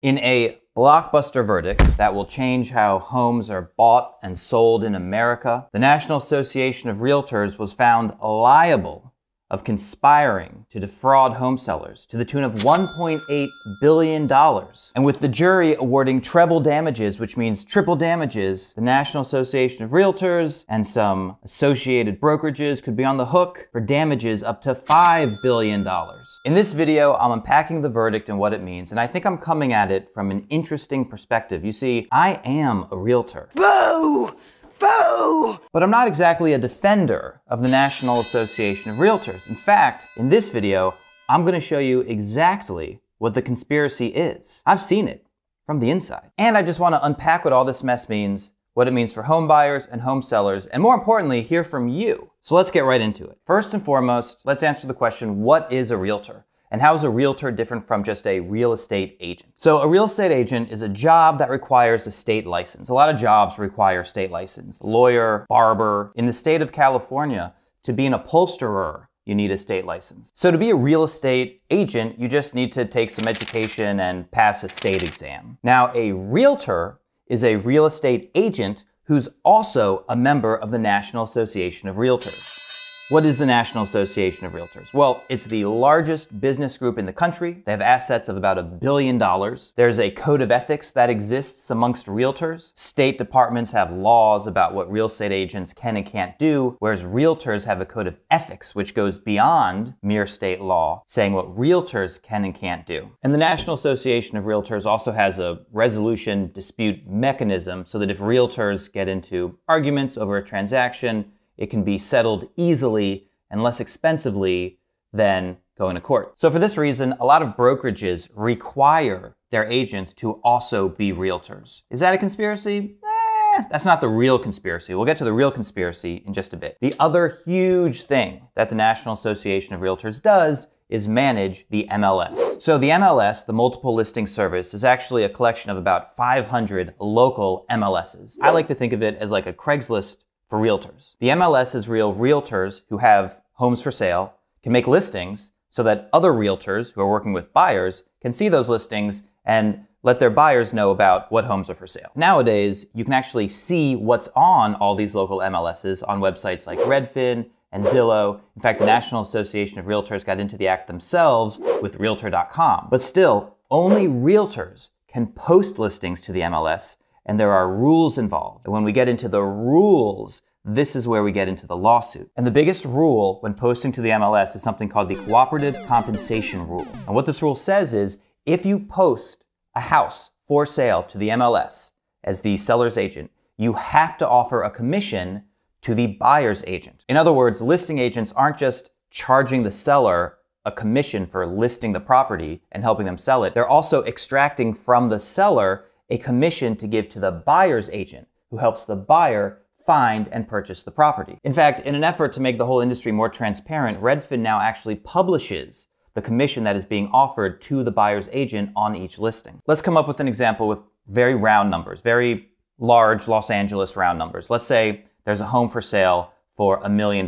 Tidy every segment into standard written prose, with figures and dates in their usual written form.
In a blockbuster verdict that will change how homes are bought and sold in America, the National Association of Realtors was found liable of conspiring to defraud home sellers to the tune of $1.8 billion. And with the jury awarding treble damages, which means triple damages, the National Association of Realtors and some associated brokerages could be on the hook for damages up to $5 billion. In this video, I'm unpacking the verdict and what it means, and I think I'm coming at it from an interesting perspective. You see, I am a realtor. Boo! Boo! But I'm not exactly a defender of the National Association of Realtors. In fact, in this video, I'm going to show you exactly what the conspiracy is. I've seen it from the inside. And I just want to unpack what all this mess means, what it means for home buyers and home sellers, and more importantly, hear from you. So let's get right into it. First and foremost, let's answer the question, what is a realtor? And how is a realtor different from just a real estate agent? So a real estate agent is a job that requires a state license. A lot of jobs require state license. Lawyer, barber. In the state of California, to be an upholsterer, you need a state license. So to be a real estate agent, you just need to take some education and pass a state exam. Now, a realtor is a real estate agent who's also a member of the National Association of Realtors. What is the National Association of Realtors? Well, it's the largest business group in the country. They have assets of about $1 billion. There's a code of ethics that exists amongst realtors. State departments have laws about what real estate agents can and can't do, whereas realtors have a code of ethics which goes beyond mere state law, saying what realtors can and can't do. And the National Association of Realtors also has a resolution dispute mechanism so that if realtors get into arguments over a transaction, it can be settled easily and less expensively than going to court. So for this reason, a lot of brokerages require their agents to also be realtors. Is that a conspiracy? That's not the real conspiracy. We'll get to the real conspiracy in just a bit. The other huge thing that the National Association of Realtors does is manage the MLS. So the MLS, the Multiple Listing Service, is actually a collection of about 500 local MLSs. I like to think of it as like a Craigslist for realtors. The MLS is real realtors who have homes for sale, can make listings so that other realtors who are working with buyers can see those listings and let their buyers know about what homes are for sale. Nowadays, you can actually see what's on all these local MLSs on websites like Redfin and Zillow. In fact, the National Association of Realtors got into the act themselves with Realtor.com. But still, only realtors can post listings to the MLS, and there are rules involved. And when we get into the rules, this is where we get into the lawsuit. And the biggest rule when posting to the MLS is something called the Cooperative Compensation Rule. And what this rule says is, if you post a house for sale to the MLS as the seller's agent, you have to offer a commission to the buyer's agent. In other words, listing agents aren't just charging the seller a commission for listing the property and helping them sell it. They're also extracting from the seller a commission to give to the buyer's agent, who helps the buyer find and purchase the property. In fact, in an effort to make the whole industry more transparent, Redfin now actually publishes the commission that is being offered to the buyer's agent on each listing. Let's come up with an example with very round numbers, very large Los Angeles round numbers. Let's say there's a home for sale for $1 million.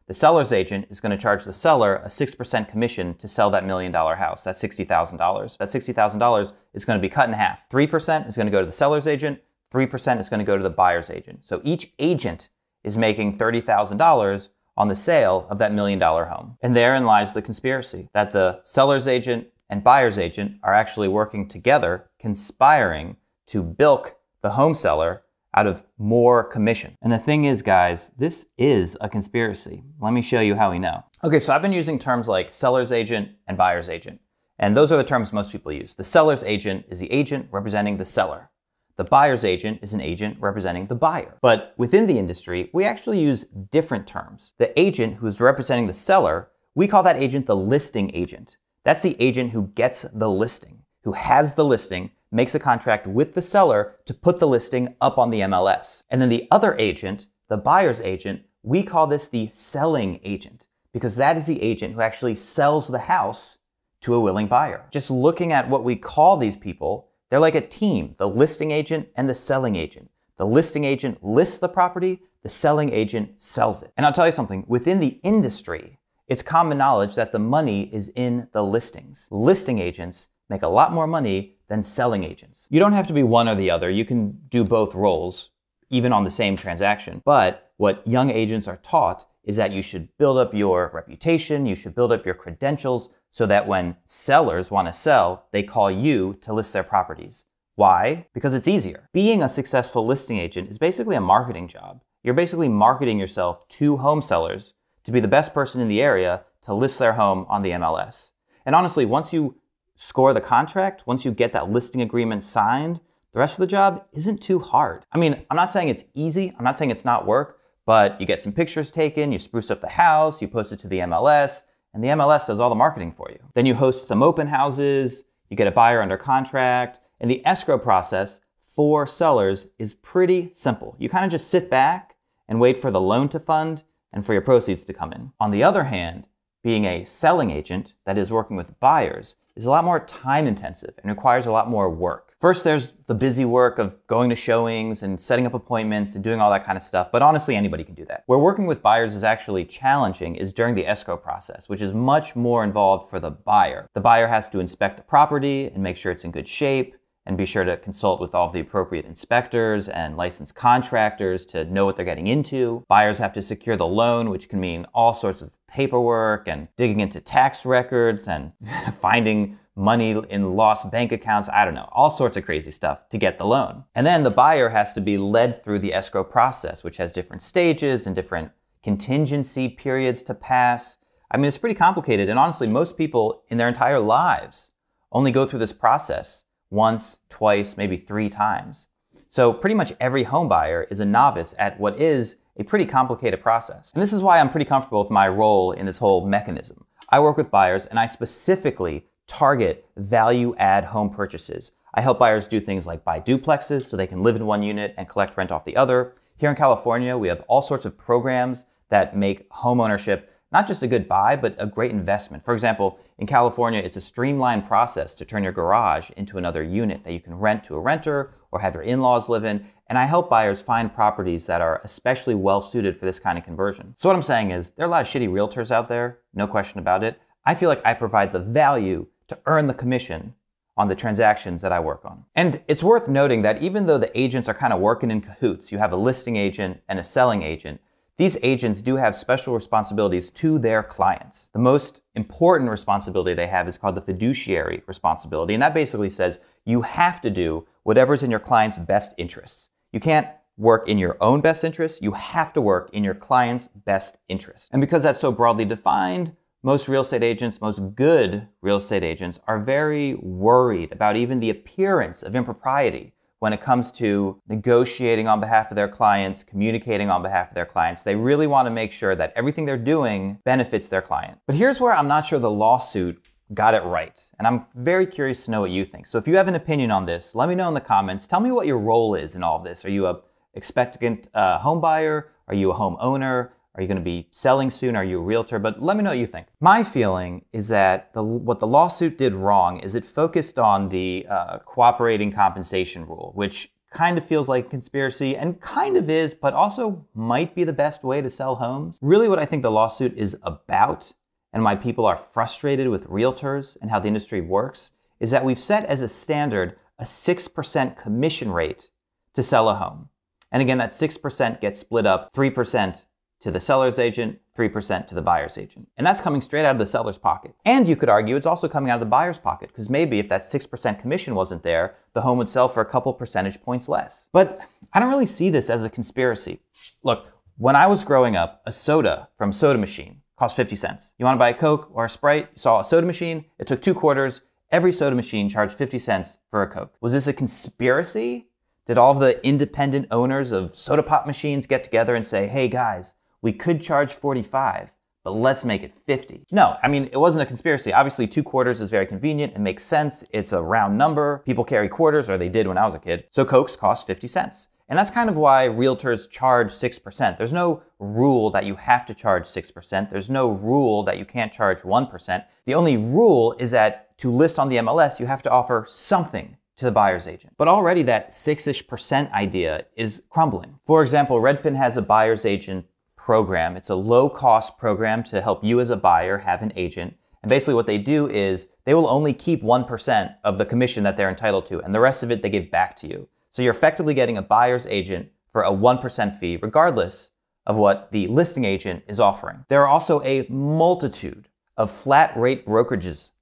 The seller's agent is going to charge the seller a 6% commission to sell that $1 million house. That's $60,000. That $60,000 is going to be cut in half. 3% is going to go to the seller's agent. 3% is going to go to the buyer's agent. So each agent is making $30,000 on the sale of that $1 million home. And therein lies the conspiracy, that the seller's agent and buyer's agent are actually working together, conspiring to bilk the home seller out of more commission. And the thing is, guys, this is a conspiracy. Let me show you how we know. Okay, so I've been using terms like seller's agent and buyer's agent. And those are the terms most people use. The seller's agent is the agent representing the seller. The buyer's agent is an agent representing the buyer. But within the industry, we actually use different terms. The agent who's representing the seller, we call that agent the listing agent. That's the agent who gets the listing, who has the listing, makes a contract with the seller to put the listing up on the MLS. And then the other agent, the buyer's agent, we call this the selling agent, because that is the agent who actually sells the house to a willing buyer. Just looking at what we call these people, they're like a team, the listing agent and the selling agent. The listing agent lists the property, the selling agent sells it. And I'll tell you something, within the industry, it's common knowledge that the money is in the listings. Listing agents make a lot more money than selling agents. You don't have to be one or the other. You can do both roles, even on the same transaction. But what young agents are taught is that you should build up your reputation, you should build up your credentials so that when sellers want to sell, they call you to list their properties. Why? Because it's easier. Being a successful listing agent is basically a marketing job. You're basically marketing yourself to home sellers to be the best person in the area to list their home on the MLS. And honestly, once you score the contract, once you get that listing agreement signed, the rest of the job isn't too hard. I mean, I'm not saying it's easy. I'm not saying it's not work, but you get some pictures taken, you spruce up the house, you post it to the MLS, and the MLS does all the marketing for you. Then you host some open houses, you get a buyer under contract, and the escrow process for sellers is pretty simple. You kind of just sit back and wait for the loan to fund and for your proceeds to come in. On the other hand, being a selling agent, that is working with buyers, is a lot more time intensive and requires a lot more work. First, there's the busy work of going to showings and setting up appointments and doing all that kind of stuff, but honestly, anybody can do that. Where working with buyers is actually challenging is during the escrow process, which is much more involved for the buyer. The buyer has to inspect the property and make sure it's in good shape, and be sure to consult with all of the appropriate inspectors and licensed contractors to know what they're getting into. Buyers have to secure the loan, which can mean all sorts of paperwork and digging into tax records and finding money in lost bank accounts. I don't know, all sorts of crazy stuff to get the loan. And then the buyer has to be led through the escrow process, which has different stages and different contingency periods to pass. I mean, it's pretty complicated. And honestly, most people in their entire lives only go through this process once, twice, maybe 3 times. So pretty much every home buyer is a novice at what is a pretty complicated process. And this is why I'm pretty comfortable with my role in this whole mechanism. I work with buyers and I specifically target value add home purchases. I help buyers do things like buy duplexes so they can live in one unit and collect rent off the other. Here in California, we have all sorts of programs that make home ownership not just a good buy, but a great investment. For example, in California, it's a streamlined process to turn your garage into another unit that you can rent to a renter or have your in-laws live in. And I help buyers find properties that are especially well suited for this kind of conversion. So what I'm saying is there are a lot of shitty realtors out there, no question about it. I feel like I provide the value to earn the commission on the transactions that I work on. And it's worth noting that even though the agents are kind of working in cahoots, you have a listing agent and a selling agent, these agents do have special responsibilities to their clients. The most important responsibility they have is called the fiduciary responsibility. And that basically says you have to do whatever's in your client's best interests. You can't work in your own best interests. You have to work in your client's best interests. And because that's so broadly defined, most real estate agents, most good real estate agents are very worried about even the appearance of impropriety when it comes to negotiating on behalf of their clients, communicating on behalf of their clients. They really want to make sure that everything they're doing benefits their client. But here's where I'm not sure the lawsuit got it right. And I'm very curious to know what you think. So if you have an opinion on this, let me know in the comments. Tell me what your role is in all of this. Are you a expectant home buyer? Are you a home owner? Are you going to be selling soon? Are you a realtor? But let me know what you think. My feeling is that what the lawsuit did wrong is it focused on the cooperating compensation rule, which kind of feels like a conspiracy and kind of is, but also might be the best way to sell homes. Really what I think the lawsuit is about and why people are frustrated with realtors and how the industry works is that we've set as a standard a 6% commission rate to sell a home. And again, that 6% gets split up 3% to the seller's agent, 3% to the buyer's agent. And that's coming straight out of the seller's pocket. And you could argue it's also coming out of the buyer's pocket, because maybe if that 6% commission wasn't there, the home would sell for a couple percentage points less. But I don't really see this as a conspiracy. Look, when I was growing up, a soda from Soda Machine cost 50 cents. You want to buy a Coke or a Sprite? You saw a soda machine, it took 2 quarters. Every soda machine charged 50 cents for a Coke. Was this a conspiracy? Did all of the independent owners of soda pop machines get together and say, hey guys, we could charge 45, but let's make it 50. No, I mean, it wasn't a conspiracy. Obviously, 2 quarters is very convenient. It makes sense. It's a round number. People carry quarters, or they did when I was a kid. So Cokes cost 50 cents. And that's kind of why realtors charge 6%. There's no rule that you have to charge 6%. There's no rule that you can't charge 1%. The only rule is that to list on the MLS, you have to offer something to the buyer's agent. But already that 6-ish% idea is crumbling. For example, Redfin has a buyer's agent program. It's a low-cost program to help you as a buyer have an agent. And basically what they do is they will only keep 1% of the commission that they're entitled to, and the rest of it they give back to you. So you're effectively getting a buyer's agent for a 1% fee, regardless of what the listing agent is offering. There are also a multitude of flat rate brokerages.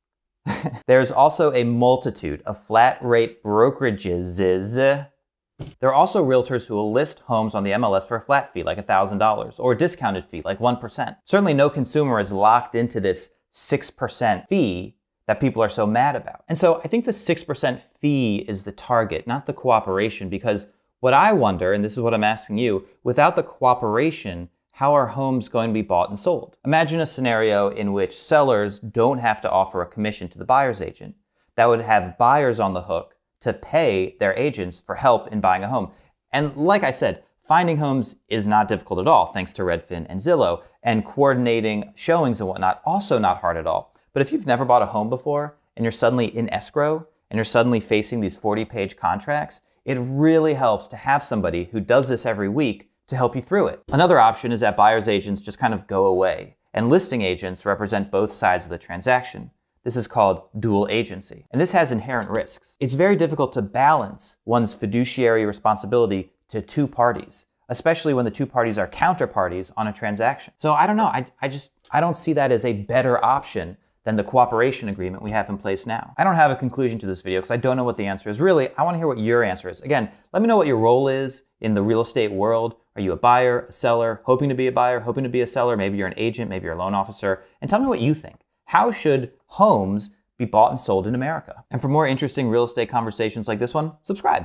There's also a multitude of flat rate brokerages. There are also realtors who will list homes on the MLS for a flat fee, like $1,000, or a discounted fee, like 1%. Certainly no consumer is locked into this 6% fee that people are so mad about. And so I think the 6% fee is the target, not the cooperation, because what I wonder, and this is what I'm asking you, without the cooperation, how are homes going to be bought and sold? Imagine a scenario in which sellers don't have to offer a commission to the buyer's agent. That would have buyers on the hook to pay their agents for help in buying a home. And like I said, finding homes is not difficult at all, thanks to Redfin and Zillow, and coordinating showings and whatnot, also not hard at all. But if you've never bought a home before, and you're suddenly in escrow, and you're suddenly facing these 40-page contracts, it really helps to have somebody who does this every week to help you through it. Another option is that buyer's agents just kind of go away, and listing agents represent both sides of the transaction. This is called dual agency, and this has inherent risks. It's very difficult to balance one's fiduciary responsibility to two parties, especially when the two parties are counterparties on a transaction. So I don't know, I don't see that as a better option than the cooperation agreement we have in place now. I don't have a conclusion to this video because I don't know what the answer is. Really, I want to hear what your answer is. Again, let me know what your role is in the real estate world. Are you a buyer, a seller, hoping to be a buyer, hoping to be a seller? Maybe you're an agent, maybe you're a loan officer. And tell me what you think. How should homes be bought and sold in America? And for more interesting real estate conversations like this one, subscribe.